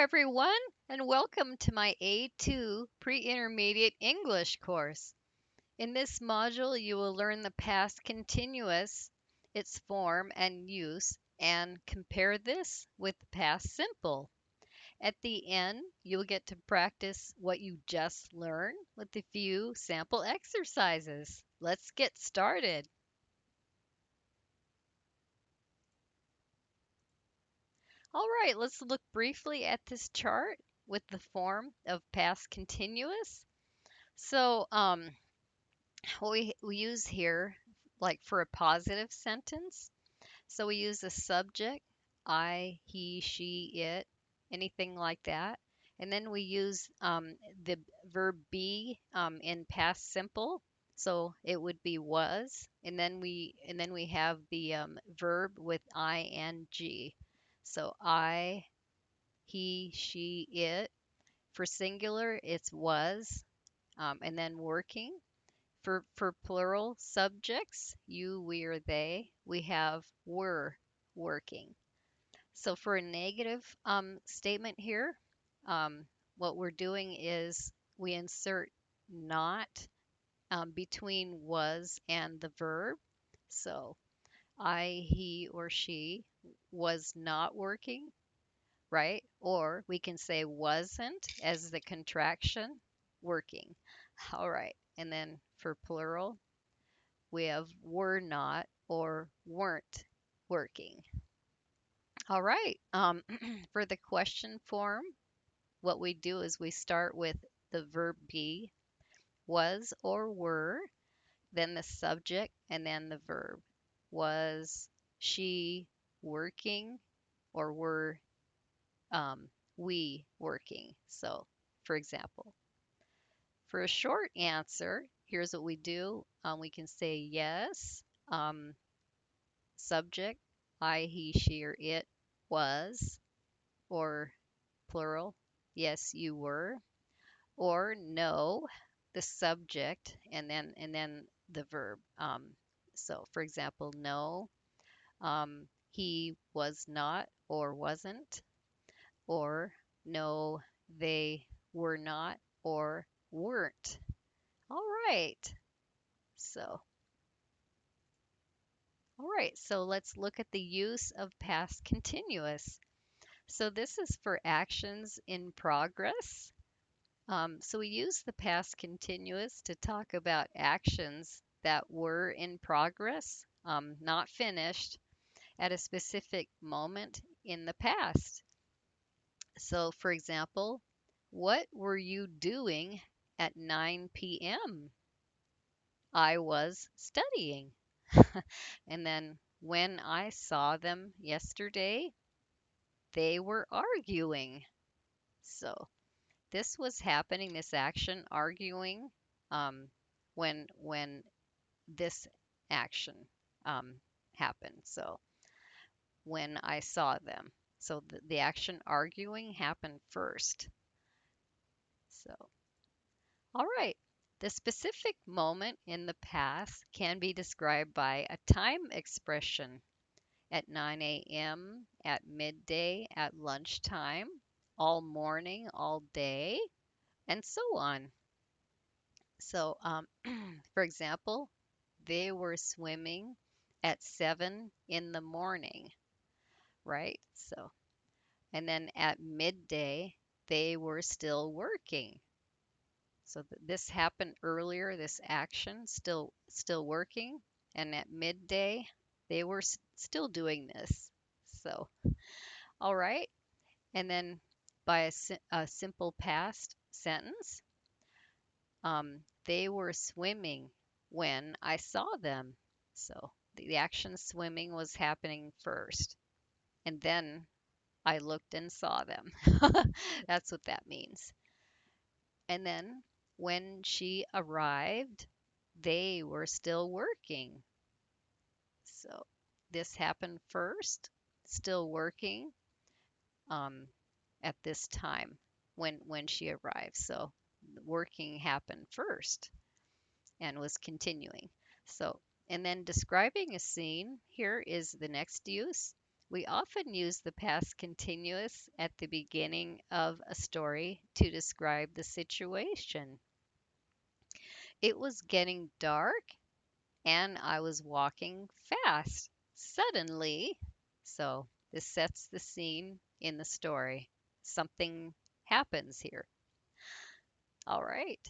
everyone, and welcome to my A2 Pre-Intermediate English course. In this module, you will learn the past continuous, its form and use, and compare this with the past simple. At the end, you'll get to practice what you just learned with a few sample exercises. Let's get started. All right, let's look briefly at this chart with the form of past continuous. So, what we use here, like for a positive sentence, so we use the subject, I, he, she, it, anything like that. And then we use the verb be in past simple. So it would be was, and then we have the verb with ing. So I, he, she, it. For singular, it's was, and then working. For plural subjects, you, we, or they, we have were working. So for a negative statement here, um, what we're doing is we insert not between was and the verb. So I, he, or she was not working, right? Or we can say wasn't as the contraction working. All right. And then for plural, we have were not or weren't working. All right. For the question form, what we do is we start with the verb be, was or were, then the subject, and then the verb. Was she working or were um, we working? So, for example, for a short answer, here's what we do. We can say yes. Subject, I, he, she, or it was, or plural, yes, you were, or no, the subject, and then the verb. So, for example, no, he was not or wasn't, or no, they were not or weren't. All right. So, all right. So let's look at the use of past continuous. So this is for actions in progress. So we use the past continuous to talk about actions that were in progress, not finished, at a specific moment in the past. So, for example, what were you doing at 9 p.m.? I was studying. And then when I saw them yesterday, they were arguing. So, this was happening, this action, arguing, um, when this action um, happened. So when I saw them. So the action arguing happened first. So, all right. The specific moment in the past can be described by a time expression at 9 a.m., at midday, at lunchtime, all morning, all day, and so on. So, for example, they were swimming at 7 in the morning, right? So, and then at midday, they were still working. So this happened earlier, this action still working, and at midday, they were still doing this. So, all right. And then by a simple past sentence, they were swimming when I saw them. So the action swimming was happening first, and then I looked and saw them. That's what that means. And then when she arrived, they were still working. So this happened first, still working um, at this time when she arrived. So working happened first and was continuing. So, and then describing a scene here is the next use. We often use the past continuous at the beginning of a story to describe the situation. It was getting dark and I was walking fast. Suddenly, so this sets the scene in the story. Something happens here. All right.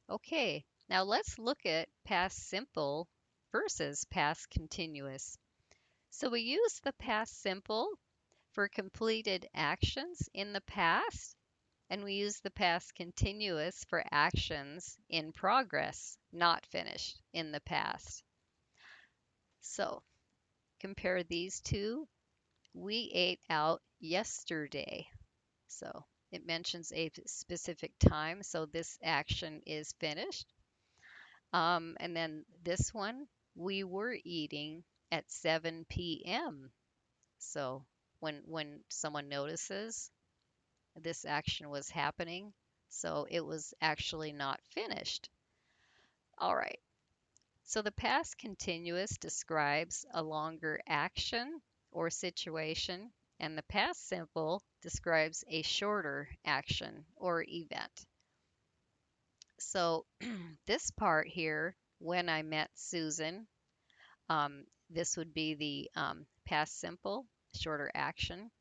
Okay. Now let's look at past simple versus past continuous. So we use the past simple for completed actions in the past, and we use the past continuous for actions in progress, not finished in the past. So compare these two. We ate out yesterday. So it mentions a specific time, so this action is finished. And then this one, we were eating at 7 p.m. So when someone notices this action was happening, so it was actually not finished. All right. So the past continuous describes a longer action or situation, and the past simple describes a shorter action or event. So this part here, when I met Susan, this would be the past simple, shorter action.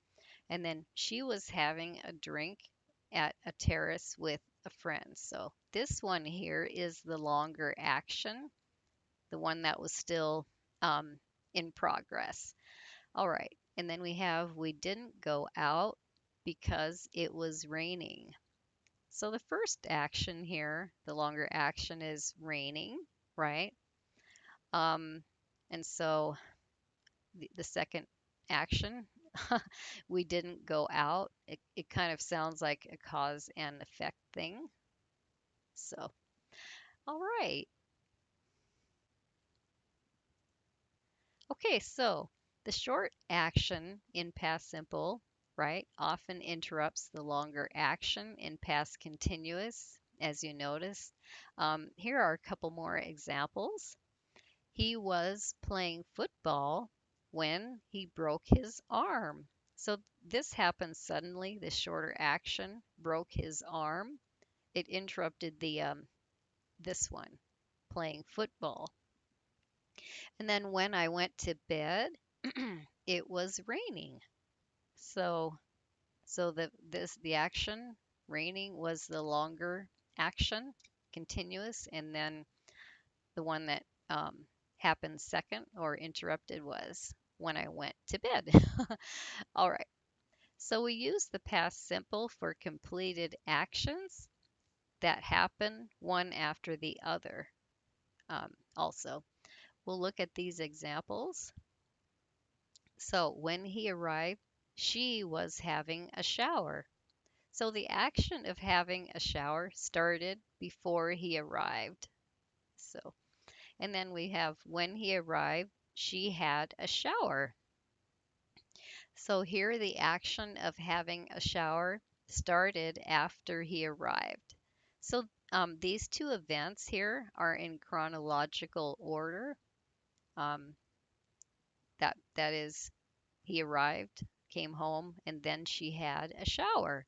And then she was having a drink at a terrace with a friend. So this one here is the longer action, the one that was still um, in progress. All right. And then we have we didn't go out because it was raining. So the first action here, the longer action is raining, right? Um, and so the second action, we didn't go out. It kind of sounds like a cause and effect thing. So, all right. Okay, so the short action in past simple, right, often interrupts the longer action in past continuous, as you notice. Here are a couple more examples. He was playing football when he broke his arm. So this happened suddenly. This shorter action broke his arm. It interrupted the this one, playing football. And then when I went to bed, it was raining. So the action raining was the longer action, continuous, and then the one that happened second or interrupted was when I went to bed. All right. So we use the past simple for completed actions that happen one after the other. Also, we'll look at these examples. So when he arrived, she was having a shower. So the action of having a shower started before he arrived. So, and then we have when he arrived, she had a shower. So here the action of having a shower started after he arrived. So these two events here are in chronological order. Um, that is, he arrived, came home, and then she had a shower.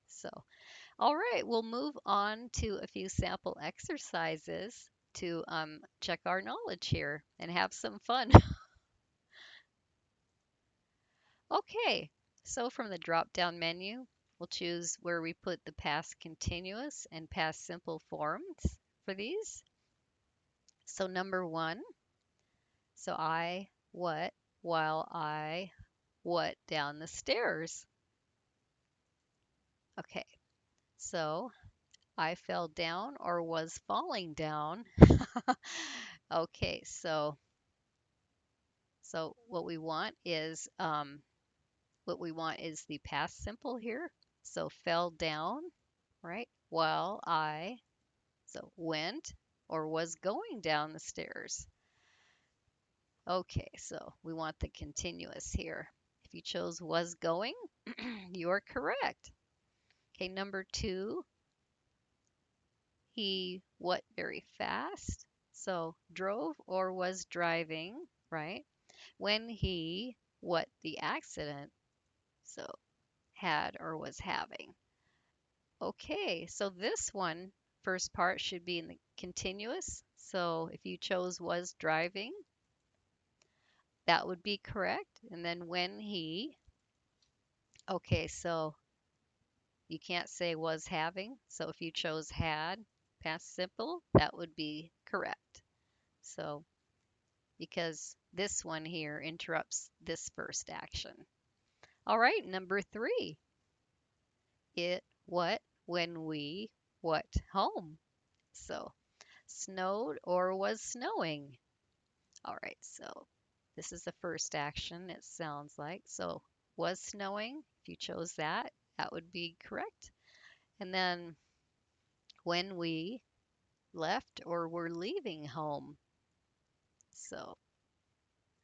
So, all right, we'll move on to a few sample exercises to check our knowledge here and have some fun. Okay, so from the drop-down menu, we'll choose where we put the past continuous and past simple forms for these. So number one, so I what while I what down the stairs. Okay, so I fell down or was falling down. Okay, so what we want is the past simple here. So fell down, right? While I so went or was going down the stairs. Okay, so we want the continuous here. If you chose was going, you are correct. Okay, number two, he what very fast. So drove or was driving, right? When he, what the accident, so had or was having. Okay, so this one, first part should be in the continuous. So if you chose was driving, that would be correct. And then when he, okay, so you can't say was having. So if you chose had, past simple, that would be correct. So because this one here interrupts this first action. All right, number 3. It, what, when we, what, home. So snowed or was snowing. All right, so this is the first action, it sounds like. So was snowing. If you chose that, that would be correct. And then when we left or were leaving home. So,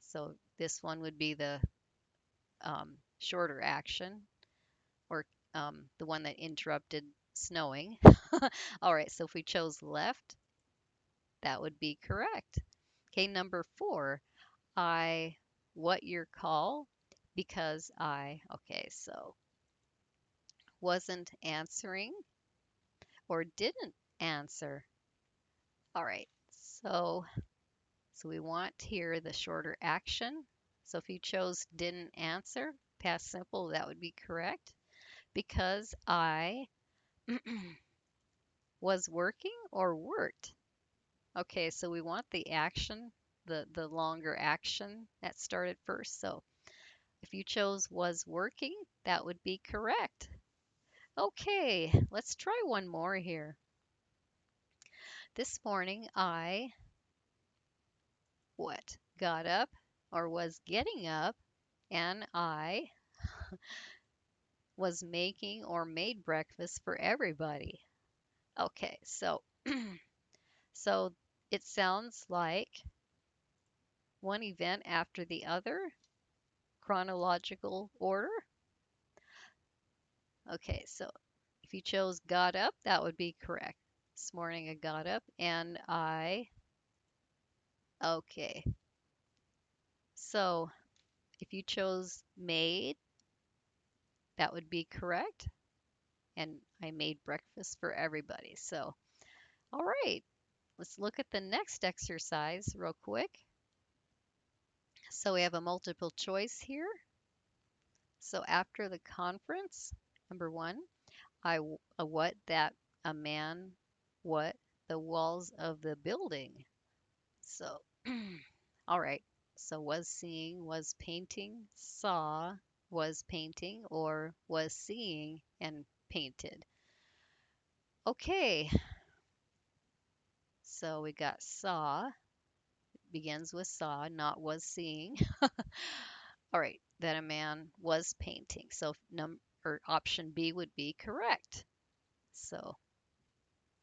so this one would be the shorter action or the one that interrupted snowing. All right, so if we chose left, that would be correct. Okay, number 4, I what your call because okay, so wasn't answering or didn't answer. All right, so we want here the shorter action. So if you chose didn't answer, past simple, that would be correct. Because I was working or worked. Okay, so we want the action, the longer action that started first. So if you chose was working, that would be correct. Okay, let's try one more here. This morning I what? Got up or was getting up and I was making or made breakfast for everybody. Okay, so it sounds like one event after the other, chronological order. Okay, so if you chose got up, that would be correct. This morning I got up and okay. So if you chose made, that would be correct. And I made breakfast for everybody. So, all right, let's look at the next exercise real quick. So we have a multiple choice here. So after the conference, number 1, what that a man what the walls of the building. So, all right. So was seeing, was painting, saw, was painting, or was seeing and painted. Okay. So we got saw, begins with saw, not was seeing. All right, that a man was painting. So or option B would be correct. So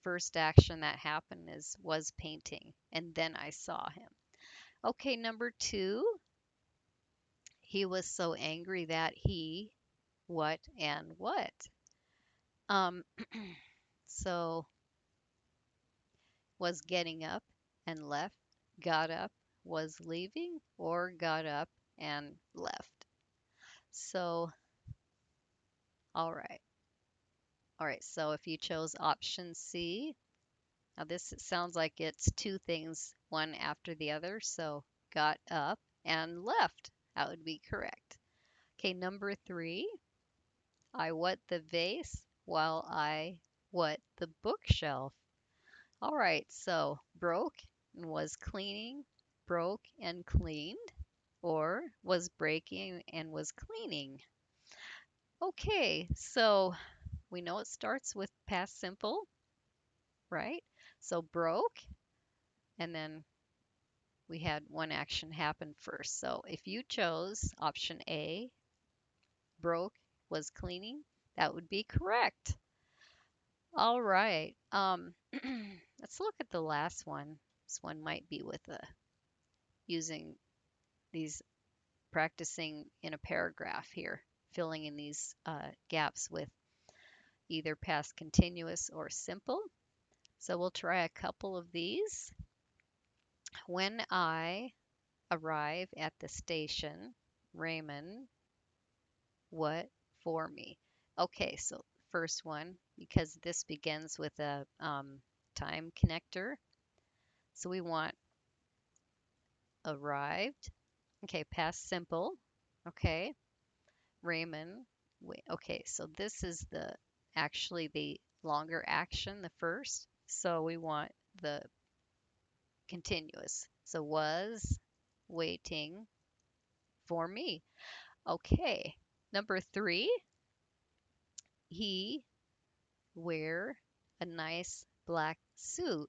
first action that happened is was painting, and then I saw him. Okay, number 2, he was so angry that he, what and what. Um, so was getting up and left, got up, was leaving, or got up and left. So, all right. All right, so if you chose option C, now this sounds like it's two things, one after the other. So got up and left. That would be correct. Okay, number 3, I what the vase while I what the bookshelf. All right, so broke and was cleaning, broke and cleaned, or was breaking and was cleaning. Okay, so we know it starts with past simple, right? So broke, and then we had one action happen first. So if you chose option A, broke was cleaning, that would be correct. All right. Let's look at the last one. This one might be with using these practicing in a paragraph here, filling in these gaps with either past continuous or simple. So we'll try a couple of these. When I, arrive at the station, Raymond, what for me? Okay, so first one, because this begins with a time connector, so we want arrived. Okay, past simple. Okay, Raymond. Wait, okay, so this is the actually the longer action, the first. So we want the continuous. So was waiting for me. Okay. Number three, he wear a nice black suit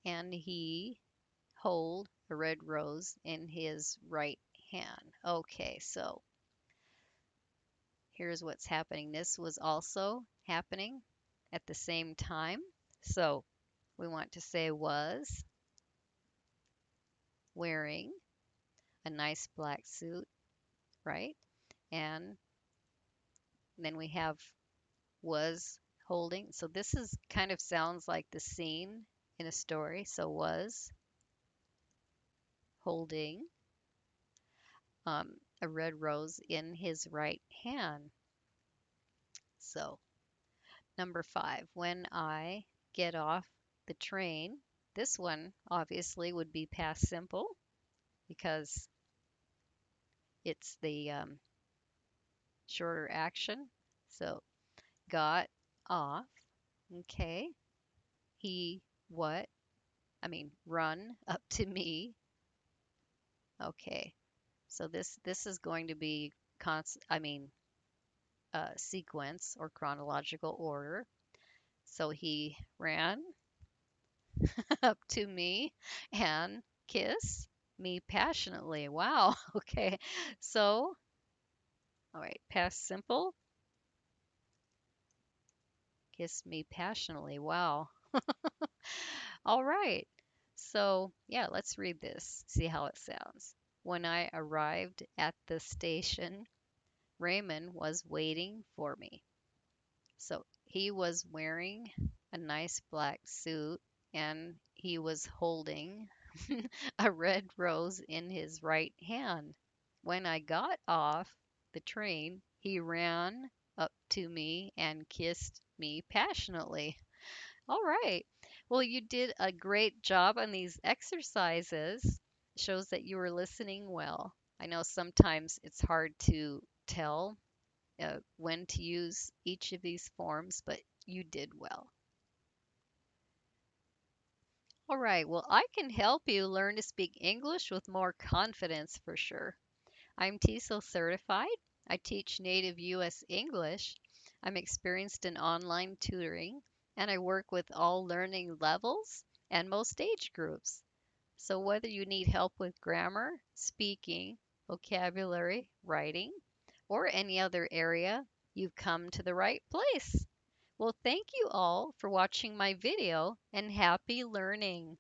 and he hold a red rose in his right hand. Okay, so here's what's happening. This was also happening at the same time. So we want to say was wearing a nice black suit, right? And then we have was holding. So this is kind of sounds like the scene in a story. So was holding a red rose in his right hand. So number five, when I get off the train, this one obviously would be past simple because it's the shorter action. So got off. Okay. He what? I mean, run up to me. Okay. So this is going to be sequence or chronological order. So he ran up to me and kissed me passionately. Wow. Okay. So, all right, past simple, kiss me passionately. Wow. All right. So, yeah, let's read this, see how it sounds. When I arrived at the station, Raymond was waiting for me. So he was wearing a nice black suit and he was holding a red rose in his right hand. When I got off the train, he ran up to me and kissed me passionately. All right. Well, you did a great job on these exercises. Shows that you were listening well. I know sometimes it's hard to tell when to use each of these forms, but you did well. All right, well, I can help you learn to speak English with more confidence for sure. I'm TESOL certified. I teach native U.S. English. I'm experienced in online tutoring, and I work with all learning levels and most age groups. So whether you need help with grammar, speaking, vocabulary, writing, or any other area, you've come to the right place. Well, thank you all for watching my video and happy learning.